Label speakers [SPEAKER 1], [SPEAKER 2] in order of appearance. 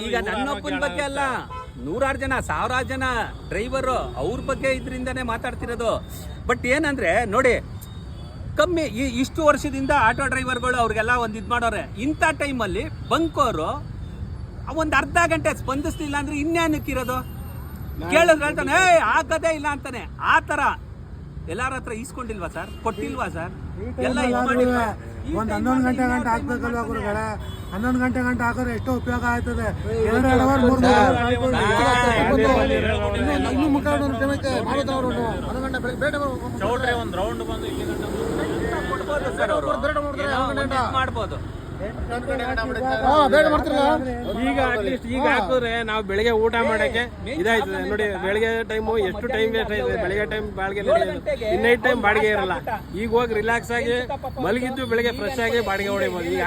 [SPEAKER 1] ಈಗ ನನ್ನೊಬ್ಬನ ಬಗ್ಗೆ ಅಲ್ಲ, ನೂರಾರು ಜನ, ಸಾವಿರಾರು ಜನ ಡ್ರೈವರು ಅವ್ರ ಬಗ್ಗೆ ಇದರಿಂದಾನೇ ಮಾತಾಡ್ತಿರೋದು. ಬಟ್ ಏನಂದ್ರೆ ನೋಡಿ, ಕಮ್ಮಿ ಇಷ್ಟು ವರ್ಷದಿಂದ ಆಟೋ ಡ್ರೈವರ್ಗಳು ಅವ್ರಿಗೆಲ್ಲ ಒಂದು ಇದು ಮಾಡೋರೆ. ಇಂಥ ಟೈಮಲ್ಲಿ ಬಂಕೋರು ಒಂದು ಅರ್ಧ ಗಂಟೆ ಸ್ಪಂದಿಸ್ಲಿಲ್ಲ ಅಂದ್ರೆ ಇನ್ನೇನಕ್ಕಿರೋದು? ಕೇಳಿದ್ರೆ ಹೇಳ್ತಾನೆ ಆಗದೇ ಇಲ್ಲ ಅಂತಾನೆ. ಆ ಥರ ಎಲ್ಲಾರ ಹತ್ರ ಈಸ್ಕೊಂಡಿಲ್ವಾ ಸರ್? ಕೊಟ್ಟಿಲ್ವಾ ಸರ್? ಎಲ್ಲ
[SPEAKER 2] ಒಂದು 11 ಗಂಟೆ ಹಾಕ್ಬೇಕಲ್ವಾ ಗುರುಗಳೇ? 11 ಗಂಟೆ ಹಾಕೋದ್ರೆ ಎಷ್ಟೋ ಉಪಯೋಗ ಆಯ್ತದೆ. 2 ಅವರ್ 3 ಇನ್ನೂ ಮುಖಾಂತರ
[SPEAKER 1] ಮಾಡ್ಬೋದು.
[SPEAKER 3] ಈಗ ಅಟ್ಲೀಸ್ಟ್ ಈಗ ಹಾಕಿದ್ರೆ ನಾವು ಬೆಳಿಗ್ಗೆ ಊಟ ಮಾಡಕ್ಕೆ ಇದಾಯ್ತದೆ ನೋಡಿ. ಬೆಳಿಗ್ಗೆ ಟೈಮು ಎಷ್ಟು ಟೈಮ್ ವೇಸ್ಟ್ ಆಯ್ತದೆ. ಬೆಳಿಗ್ಗೆ ಟೈಮ್ ಬಾಡಿಗೆ ನೈಟ್ ಟೈಮ್ ಬಾಡಿಗೆ ಇರಲ್ಲ. ಈಗ ಹೋಗಿ ರಿಲ್ಯಾಕ್ಸ್ ಆಗಿ ಮಲಗಿದ್ದು ಬೆಳಿಗ್ಗೆ ಫ್ರೆಶ್ ಆಗಿ ಬಾಡಿಗೆ ಹೊಡಿಬೋದು. ಈಗ